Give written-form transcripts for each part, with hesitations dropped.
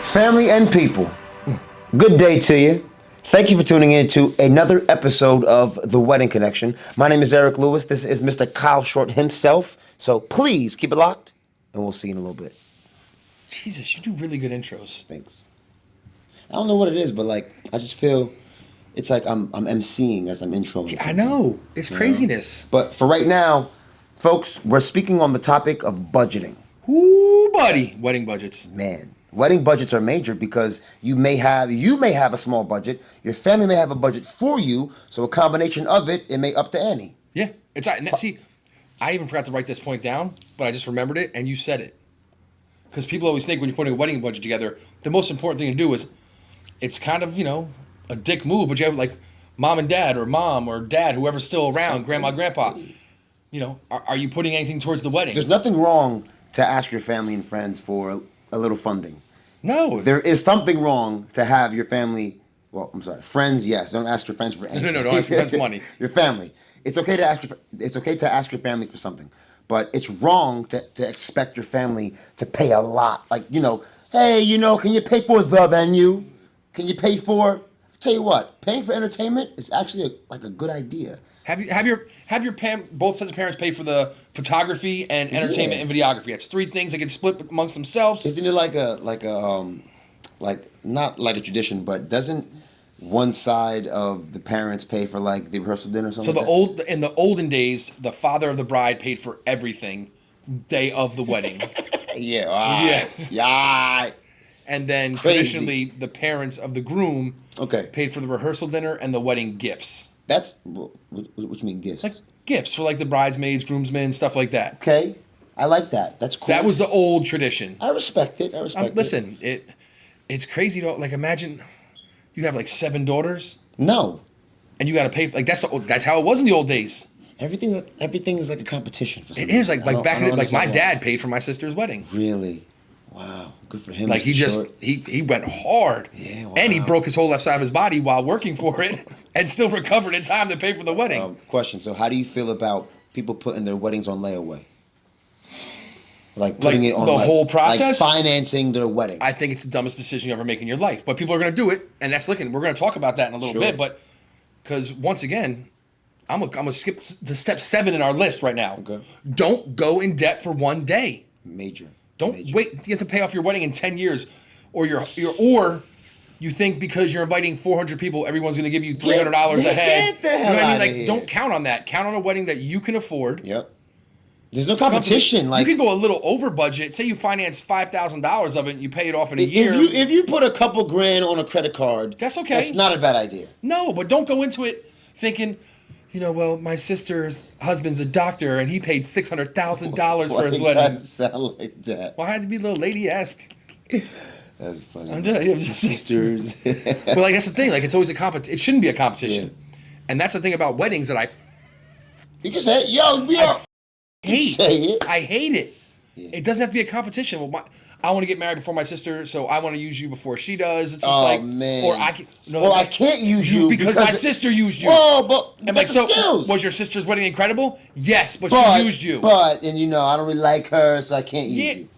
Family and people, good day to you. Thank you for tuning in to another episode of The Wedding Connection. My name is Eric Lewis. This is Mr. Kyle Short himself. So please keep it locked, and we'll see you in a little bit. Jesus, you do really good intros. Thanks. I don't know what it is, but like I just feel it's like I'm emceeing as I'm introing. Yeah, I know. It's craziness. But for right now, folks, we're speaking on the topic of budgeting. Ooh, buddy. Wedding budgets. Man, wedding budgets are major because you may have a small budget. Your family may have a budget for you, so a combination of it may up the ante. Yeah. See, I even forgot to write this point down, but I just remembered it, and you said it. Because people always think when you're putting a wedding budget together, the most important thing to do is, it's kind of, a dick move, but you have like mom and dad, or mom or dad, whoever's still around, grandma, grandpa. Are you putting anything towards the wedding? There's nothing wrong to ask your family and friends for a little funding. No. There is something wrong to have your family, friends, yes. Don't ask your friends for anything. No, don't ask your friends for money. Your family. It's okay to ask your family for something. But it's wrong to expect your family to pay a lot. Like, hey, can you pay for the venue? Can you pay for? Tell you what, paying for entertainment is actually a good idea. Have your both sets of parents pay for the photography and entertainment and videography. That's three things they can split amongst themselves. Isn't it like not like a tradition, but doesn't one side of the parents pay for like the rehearsal dinner or something? So in the olden days, the father of the bride paid for everything day of the wedding. Yeah. And then traditionally, the parents of the groom paid for the rehearsal dinner and the wedding gifts. That's what you mean gifts? Like gifts for like the bridesmaids, groomsmen, stuff like that. Okay, I like that. That's cool. That was the old tradition. I respect it. Listen, it's crazy though. Like imagine you have like 7 daughters. No. And you got to pay like that's how it was in the old days. Everything is like a competition for something. It is like back in like my dad paid for my sister's wedding. Really? Wow, good for him. Like he went hard, wow. And he broke his whole left side of his body while working for it, and still recovered in time to pay for the wedding. Question: so, how do you feel about people putting their weddings on layaway? Like putting it on the whole process, like financing their wedding. I think it's the dumbest decision you ever make in your life, but people are going to do it, and that's we're going to talk about that in a little bit, but because once again, I'm gonna skip to step 7 in our list right now. Okay. Don't go in debt for one day. Major. Don't wait. You have to pay off your wedding in 10 years, or you think because you're inviting 400 people, everyone's going to give you $300 a head. Get the hell out of here. Don't count on that. Count on a wedding that you can afford. Yep. There's no competition. You can go a little over budget. Say you finance $5,000 of it, and you pay it off in a year. If you put a couple grand on a credit card, that's okay. That's not a bad idea. No, but don't go into it thinking, well, my sister's husband's a doctor, and he paid $600,000 for his wedding. Why does that sound like that? Well, I had to be a little lady-esque. That's funny. I'm just sisters. But like that's the thing. Like it's always it shouldn't be a competition, and that's the thing about weddings that you can say, we are. I hate it. Yeah. It doesn't have to be a competition. Well, I want to get married before my sister, so I want to use you before she does. It's just man. Or I can't use you because my sister used you. Oh, but like so, skills. Was your sister's wedding incredible? Yes, but she used you. But I don't really like her, so I can't use you.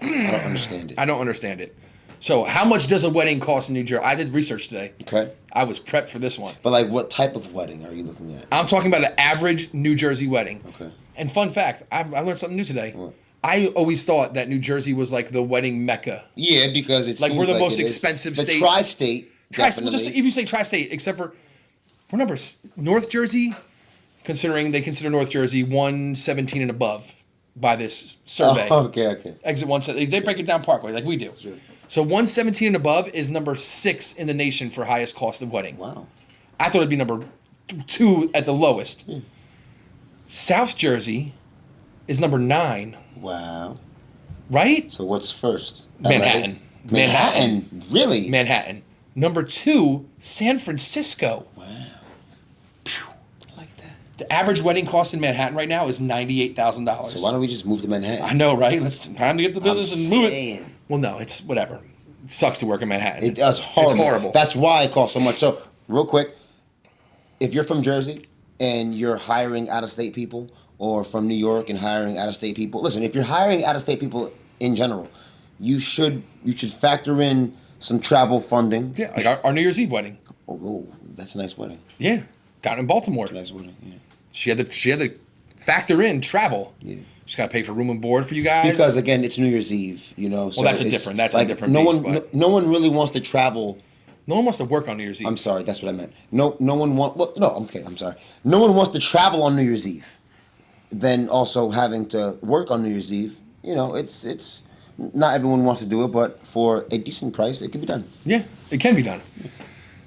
I don't understand it. I don't understand it. So how much does a wedding cost in New Jersey? I did research today. Okay. I was prepped for this one. But like what type of wedding are you looking at? I'm talking about an average New Jersey wedding. Okay. And fun fact, I learned something new today. What? I always thought that New Jersey was like the wedding mecca. Yeah, because it's like we're the most expensive state. The tri-state, definitely. Just if you say tri-state, except for North Jersey, they consider North Jersey 117 and above by this survey. Oh, okay. Exit 117. They break it down Parkway like we do. Sure. So 117 and above is number 6 in the nation for highest cost of wedding. Wow. I thought it'd be number 2 at the lowest. South Jersey is number 9. Wow. Right? So what's first? Manhattan. Manhattan? Really? Manhattan. Number 2, San Francisco. Wow. I like that. The average wedding cost in Manhattan right now is $98,000. So why don't we just move to Manhattan? I know, right? It's time to get the business and move it. Well, no, it's whatever. It sucks to work in Manhattan. It's horrible. It's horrible. That's why it costs so much. So, real quick, if you're from Jersey and you're hiring out-of-state people, or from New York and hiring out-of-state people. Listen, if you're hiring out-of-state people in general, you should factor in some travel funding. Yeah, like our New Year's Eve wedding. Oh, that's a nice wedding. Yeah, down in Baltimore. Nice wedding. Yeah. She had to factor in travel. Yeah. She's got to pay for room and board for you guys. Because again, it's New Year's Eve, you know. So well, that's a different beast. No one really wants to travel. No one wants to work on New Year's Eve. I'm sorry, that's what I meant. No one wants. Well, no, okay, I'm sorry. No one wants to travel on New Year's Eve. Then also having to work on New Year's Eve. You know, it's not everyone wants to do it, but for a decent price, it can be done. Yeah, it can be done.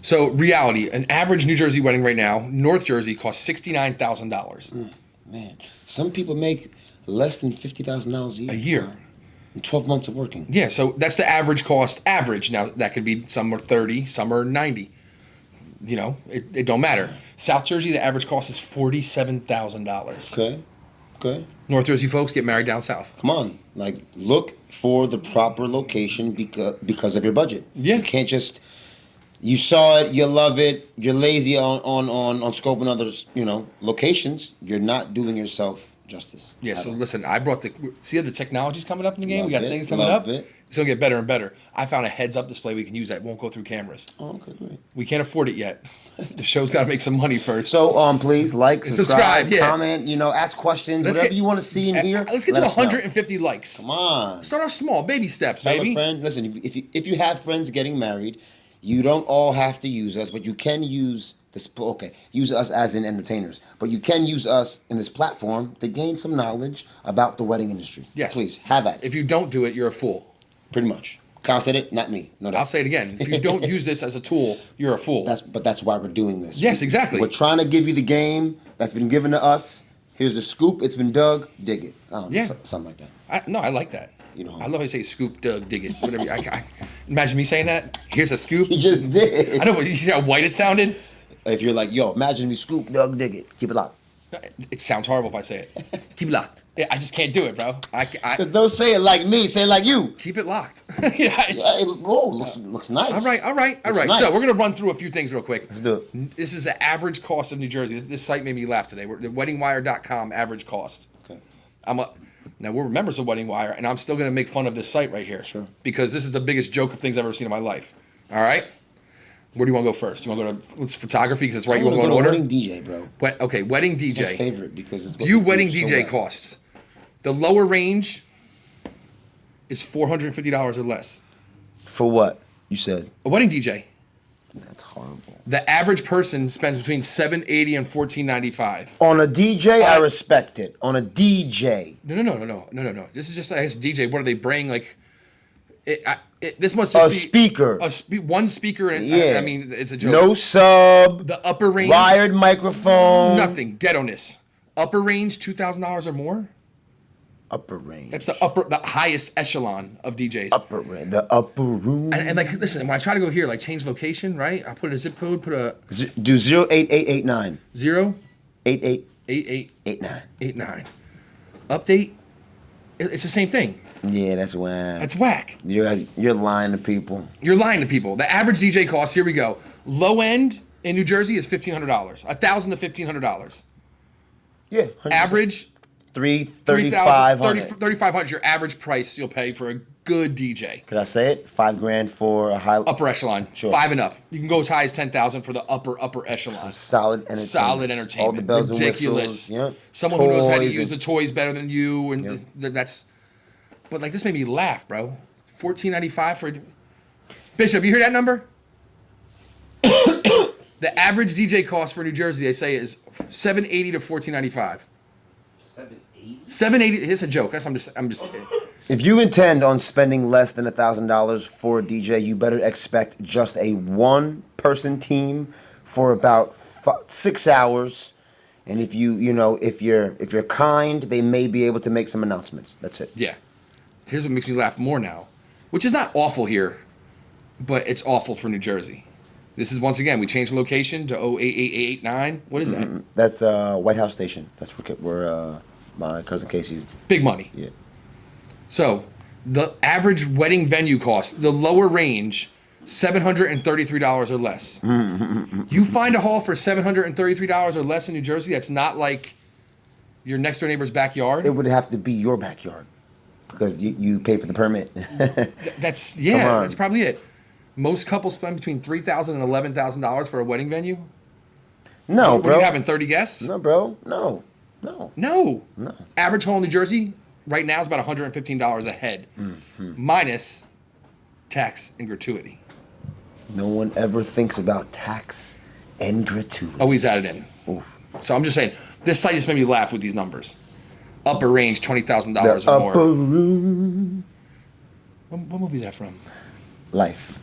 So reality, an average New Jersey wedding right now, North Jersey costs $69,000 Man, some people make less than $50,000 a year. In 12 months of working. Yeah, so that's the average cost. Average. Now that could be some are 30, some are 90. You know, it don't matter. South Jersey, the average cost is $47,000. Okay. North Jersey folks get married down south. Come on, like look for the proper location because of your budget. Yeah. You can't just. You saw it, you love it. You're lazy on scoping other locations. You're not doing yourself justice. Yeah. So listen, I brought the technology's coming up in the game. Love we got it, things coming love up. it. It's gonna get better and better. I found a heads-up display we can use that won't go through cameras. Oh, okay, great. We can't afford it yet. The show's got to make some money first. So please like, subscribe, yeah. comment. Ask questions, whatever you want to see in here. Let's get to 150 likes. Come on. Start off small, baby steps, Tell baby. a friend. Listen, if you have friends getting married, you don't all have to use us, but you can use this. Okay, use us as in entertainers, but you can use us in this platform to gain some knowledge about the wedding industry. Yes, please have that. If you don't do it, you're a fool. Pretty much. Kyle said it, not me. No doubt. I'll say it again. If you don't use this as a tool, you're a fool. That's why we're doing this. Yes, exactly. We're trying to give you the game that's been given to us. Here's a scoop. It's been dug. Dig it. I don't know, Yeah. something like that. I like that. You know, I love how you say scoop, dug, dig it. Whatever. Imagine me saying that. Here's a scoop. He just did. I know, but you see how white it sounded? If you're like, yo, imagine me scoop, dug, dig it. Keep it locked. It sounds horrible if I say it. Keep it locked. Yeah, I just can't do it, bro. Don't say it like me. Say it like you. Keep it locked. Looks nice. All right. Nice. So we're going to run through a few things real quick. Let's do it. This is the average cost of New Jersey. This site made me laugh today. The weddingwire.com average cost. Okay. Now, we're members of Wedding Wire, and I'm still going to make fun of this site right here. Sure. Because this is the biggest joke of things I've ever seen in my life. All right? Where do you want to go first? You want to go to photography because it's right? You want to go in order? Wedding DJ, bro. Okay, wedding DJ. My favorite because it's View wedding DJ costs. The lower range is $450 or less. For what? You said. A wedding DJ. That's horrible. The average person spends between $780 and $1495. On a DJ, I respect it. On a DJ. No. This is just, I guess, DJ. What are they bringing? Like, this must just be speaker. One speaker. And yeah. I mean, it's a joke. No sub. The upper range. Wired microphone. Nothing. Ghetto-ness. Upper range, $2,000 or more. Upper range. That's the highest echelon of DJs. Upper range. The upper room. And like, listen, when I try to go here, like change location, right? I put in a zip code, do 08889. 8889. 89. Update. It's the same thing. Yeah, that's whack. That's whack. You're lying to people. You're lying to people. The average DJ cost, here we go. Low end in New Jersey is $1,500. $1,000 to $1,500. Yeah. 100%. Average. $3,500. Your average price you'll pay for a good DJ. Could I say it? $5,000 for a high upper echelon. Sure. 5 and up. You can go as high as $10,000 for the upper echelon. Some solid entertainment. Solid entertainment. All the bells ridiculous. and whistles. Yeah. Someone who knows how to use the toys better than you, and that's. But like this made me laugh, bro. $14.95 for. Bishop, you hear that number? The average DJ cost for New Jersey, they say, is $780 to $14.95. $780. It's a joke. I'm just. If you intend on spending less than $1,000 for a DJ, you better expect just a one-person team for about 6 hours. And if if you're kind, they may be able to make some announcements. That's it. Yeah. Here's what makes me laugh more now, which is not awful here, but it's awful for New Jersey. This is, once again, we changed the location to 08889. What is that? That's White House Station. That's where my cousin Casey's. Big money. Yeah. So the average wedding venue cost, the lower range, $733 or less. You find a hall for $733 or less in New Jersey that's not like your next door neighbor's backyard. It would have to be your backyard because you pay for the permit. That's probably it. Most couples spend between $3,000 and $11,000 for a wedding venue. No, What bro. are you having, 30 guests? No, bro. No. No. Average hall in New Jersey right now is about $115 a head, minus tax and gratuity. No one ever thinks about tax and gratuity. Always added in. Oof. So I'm just saying, this site just made me laugh with these numbers. Upper range, $20,000 The or more. upper room. What movie is that from? Life.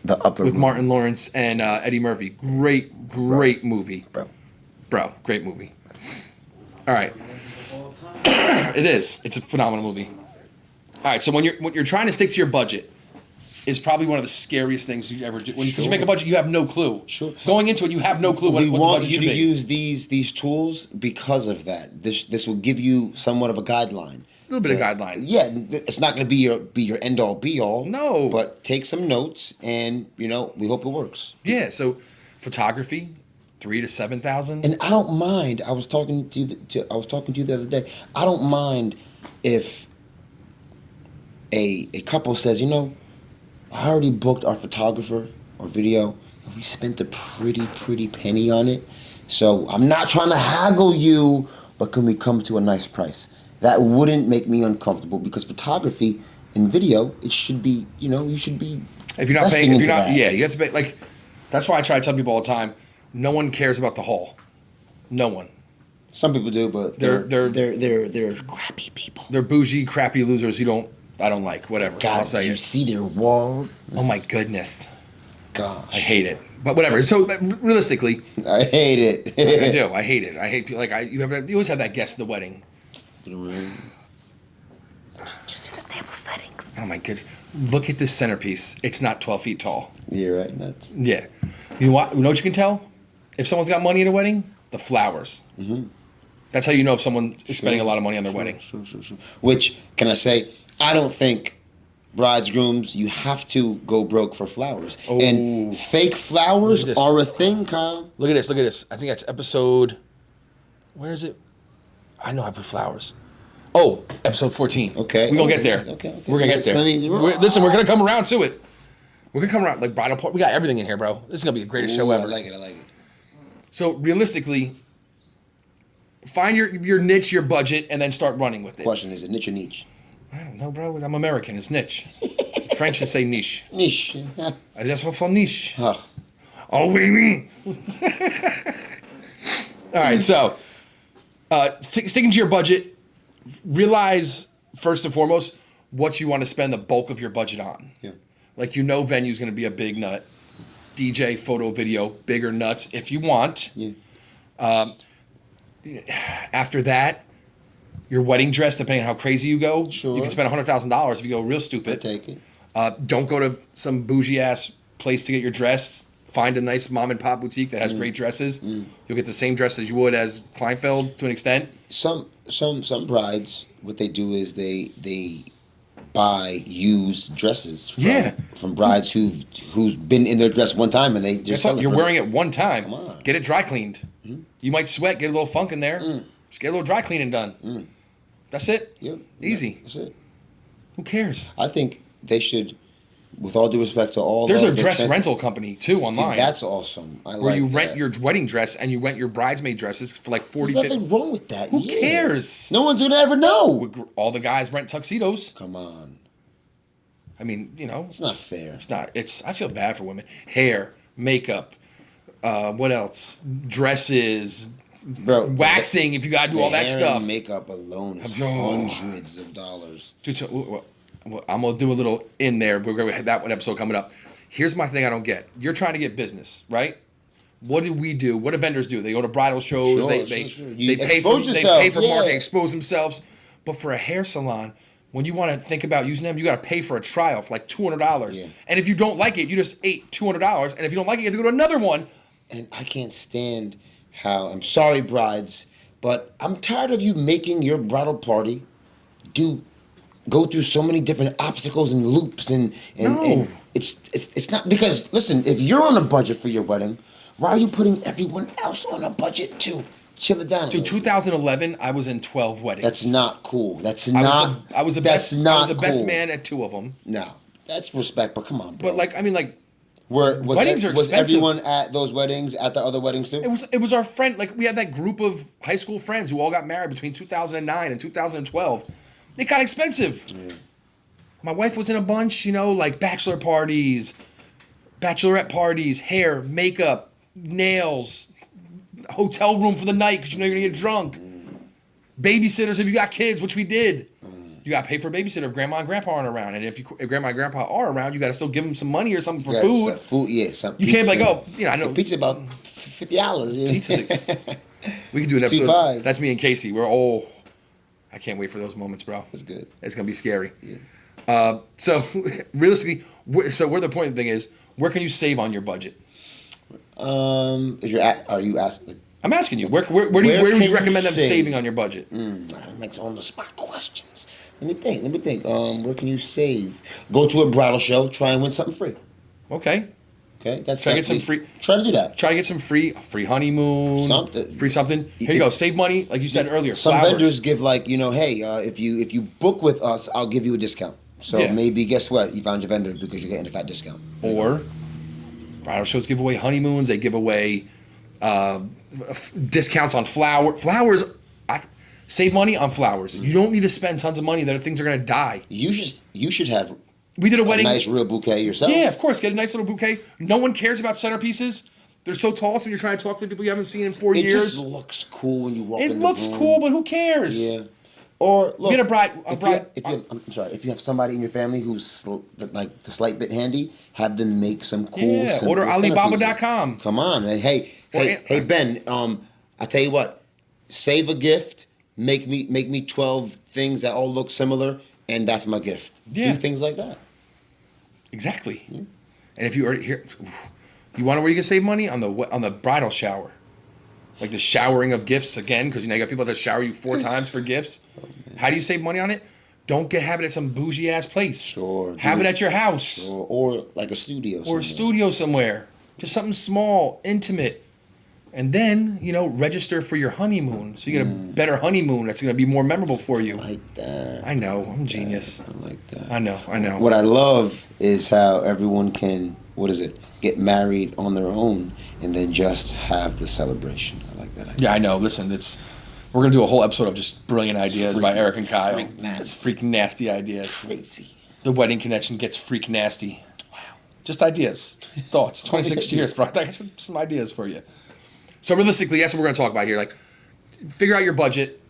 The Upper with Room. Martin Lawrence and Eddie Murphy. Great movie. Bro. Great movie. All right. It is. It's a phenomenal movie. All right. So when you're trying to stick to your budget, is probably one of the scariest things you ever do. When you make a budget, you have no clue. Sure. Going into it, you have no clue what We the want budget you should to be. use these tools because of that. This will give you somewhat of a guideline. A little bit of guideline. Yeah, it's not going to be your end all be all. No. But take some notes, and we hope it works. Yeah. So photography, 3,000 to 7,000. And I don't mind. I was talking to you the other day. I don't mind if a couple says, I already booked our photographer or video. We spent a pretty penny on it. So I'm not trying to haggle you, but can we come to a nice price? That wouldn't make me uncomfortable because photography and video, it should be, you should be. If you're not investing paying, into that. you have to pay. Like, that's why I try to tell people all the time. No one cares about the haul. No one. Some people do, but they're crappy people. They're bougie, crappy losers. I don't like. Whatever. I'll God, say you it. see their walls. Oh my goodness. Gosh, I hate it. But whatever. So realistically, I hate it. I do. I hate it. I hate people. You always have that guest at the wedding. Did you see the table settings? Oh my goodness. Look at this centerpiece. It's not 12 feet tall. You're right. That's Yeah. You know what you can tell? If someone's got money at a wedding? The flowers. Mm-hmm. That's how you know if someone is spending a lot of money on their wedding. Sure. Which, can I say, I don't think brides, grooms, you have to go broke for flowers. Oh. And fake flowers Look at this. are a thing, Kyle. Look at this. I think that's episode... Where is it? I know I put flowers. Oh, episode 14. Okay. We're going to get there. Okay. We're going to get there. Listen, we're going to come around to it. We're going to come around. Like bridal party. We got everything in here, bro. This is going to be the greatest show ever. I like it. So, realistically, find your niche, your budget, and then start running with it. Question, is it niche or niche? I don't know, bro. I'm American. It's niche. French should say niche. Niche. That's what for niche. Huh. Oh, baby. All right, so sticking to your budget, realize first and foremost what you want to spend the bulk of your budget on. Yeah. Like venue's going to be a big nut. DJ, photo, video, bigger nuts if you want. Yeah. After that, your wedding dress, depending on how crazy you go, Sure. you can spend $100,000 if you go real stupid. I take it. Don't go to some bougie ass place to get your dress. Find a nice mom and pop boutique that has great dresses. You'll get the same dress as you would as Kleinfeld to an extent. Some brides, what they do is they buy used dresses from brides who's been in their dress one time and they just You're wearing it one time. Come on. Get it dry cleaned. Mm-hmm. You might sweat, get a little funk in there. Just get a little dry cleaning done. That's it. Yep. Easy. That's it. Who cares? I think they should, with all due respect to all. There's a the dress trans- rental company too online. See, that's awesome. where you rent your wedding dress and you rent your bridesmaid dresses for like 40, There's 50. nothing wrong with that. Who cares? No one's gonna ever know. All the guys rent tuxedos. Come on, I mean, it's not fair. It's not. I feel bad for women. Hair, makeup, what else? Dresses, Bro, waxing. If you gotta do all that hair stuff. and makeup alone is Oh. hundreds of dollars. Dude, so, I'm gonna do a little in there. We're gonna have that one episode coming up. Here's my thing I don't get. You're trying to get business, right? What do we do? What do vendors do? They go to bridal shows. Sure, they You pay for expose yourself, marketing, yeah. expose themselves. But for a hair salon, when you want to think about using them, you got to pay for a trial for like $200. Yeah. And if you don't like it, you just ate $200. And if you don't like it, you have to go to another one. And I can't stand how, I'm sorry, brides, but I'm tired of you making your bridal party go through so many different obstacles and loops and No. It's not because listen, if you're on a budget for your wedding, why are you putting everyone else on a budget too? Chill it down. Dude, 2011, I was in 12 weddings. That's not cool. That's I not. was the that's best. not I was the best cool. man at 2 of them. No, that's respect. But come on, bro. But like, I mean, like, weddings are was expensive. everyone at those weddings at the other weddings too? It was our friend. Like, we had that group of high school friends who all got married between 2009 and 2012. It got expensive. Yeah. My wife was in a bunch, like bachelor parties, bachelorette parties, hair, makeup, nails, hotel room for the night because you're gonna get drunk. Babysitters if you got kids, which we did. You got to pay for a babysitter if grandma and grandpa aren't around, and if grandma and grandpa are around, you got to still give them some money or something for food. Food, yeah. Some you pizza. can't be like, I know pizza about $50. Yeah. Pizza. We could do an episode. That's me and Casey. I can't wait for those moments, bro. That's good. It's gonna be scary. Yeah. So realistically, where the point thing is, where can you save on your budget? Are you asking? I'm asking you. Where do you recommend them saving on your budget? That makes on the spot questions. Let me think. Where can you save? Go to a bridal show. Try and win something free. Okay. That's try to get some free. Try to do that. Try to get some free honeymoon. Free something. Here you go. Save money, like you said earlier. Some flowers. vendors give hey, if you book with us, I'll give you a discount. So maybe guess what? You found your vendor because you're getting a fat discount. Or bridal shows give away honeymoons. They give away discounts on flowers. Save money on flowers. You don't need to spend tons of money that things are going to die. You should have. We did a wedding. A nice real bouquet yourself. Yeah, of course. Get a nice little bouquet. No one cares about centerpieces. They're so tall, so you're trying to talk to people you haven't seen in 4 years. It just looks cool when you walk in the room. It looks cool, but who cares? Yeah. Or look, get a bride. I'm sorry. If you have somebody in your family who's like the slight bit handy, have them make some cool. Yeah. Order Alibaba.com. Come on, hey, Ben. I tell you what. Save a gift. Make me 12 things that all look similar, and that's my gift. Yeah. Do things like that. Exactly. Yeah. And if you are here, you want to know where you can save money on the bridal shower, like the showering of gifts again, because you got people that shower you 4 times for gifts. How do you save money on it? Don't have it at some bougie ass place. Sure. Have it at your house. Sure. Or like a studio. Or a studio somewhere. Just something small, intimate. And then, register for your honeymoon. So you get a better honeymoon that's going to be more memorable for you. I like that. I know. I'm a genius. I like that. I know. What I love is how everyone can, get married on their own and then just have the celebration. I like that idea. Yeah, I know. Listen, we're going to do a whole episode of just brilliant ideas by Eric and Kyle. It's freaking nasty ideas. Crazy. The wedding connection gets freak nasty. Wow. Just ideas. Thoughts. 26 years, bro. I got some ideas for you. So realistically, that's what we're going to talk about here. Like, figure out your budget.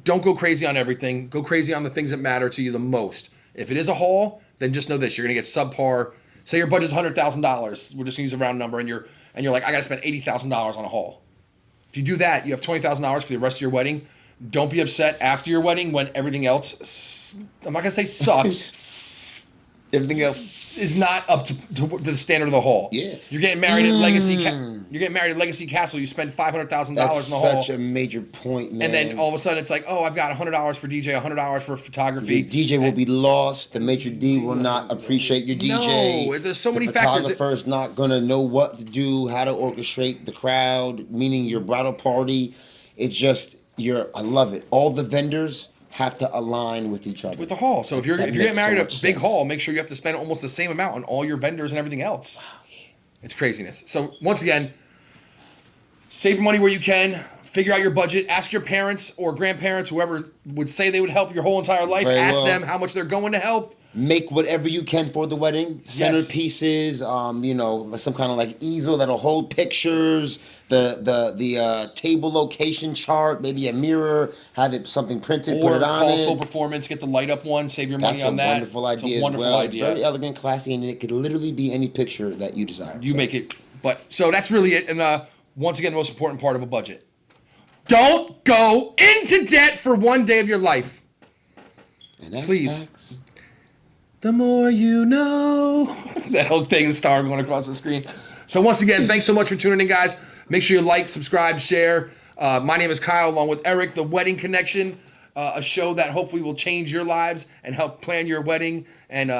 Don't go crazy on everything. Go crazy on the things that matter to you the most. If it is a haul, then just know this: you're going to get subpar. Say your budget's $100,000. We're just going to use a round number, and you're like, I got to spend $80,000 on a haul. If you do that, you have $20,000 for the rest of your wedding. Don't be upset after your wedding when everything else, I'm not going to say sucks. Everything else is not up to the standard of the hall. Yeah. You're getting married at Legacy. You're getting married at Legacy Castle. You spend $500,000 in the hall. That's such a major point, man. And then all of a sudden it's like, oh, I've got $100 for DJ, $100 for photography. Your DJ will be lost. The maitre d' will not appreciate your DJ. No, there's so many factors. The factors. photographer's not gonna know what to do, how to orchestrate the crowd, meaning your bridal party. It's just I love it. All the vendors have to align with each other. With the hall. So if you're getting married at a big hall, make sure you have to spend almost the same amount on all your vendors and everything else. Wow, yeah. It's craziness. So once again, save your money where you can. Figure out your budget. Ask your parents or grandparents, whoever would say they would help your whole entire life. Ask them how much they're going to help. Make whatever you can for the wedding. Centerpieces, some kind of like easel that'll hold pictures. The table location chart, maybe a mirror, have it something printed, or put it on also performance, get the light up one, save your money on that. That's a wonderful idea as well. It's very elegant, classy, and it could literally be any picture that you desire. You make it. So that's really it. And once again, the most important part of a budget. Don't go into debt for one day of your life. And that's please. Facts. The more you know. That whole thing is star going across the screen. So once again, thanks so much for tuning in, guys. Make sure you like, subscribe, share. My name is Kyle, along with Eric, The Wedding Connection, a show that hopefully will change your lives and help plan your wedding and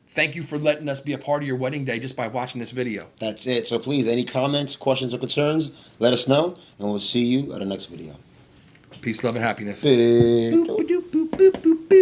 Thank you for letting us be a part of your wedding day just by watching this video. That's it. So please, any comments, questions, or concerns, let us know, and we'll see you at the next video. Peace, love, and happiness. Boop, Boop, boop, boop, boop, boop, boop.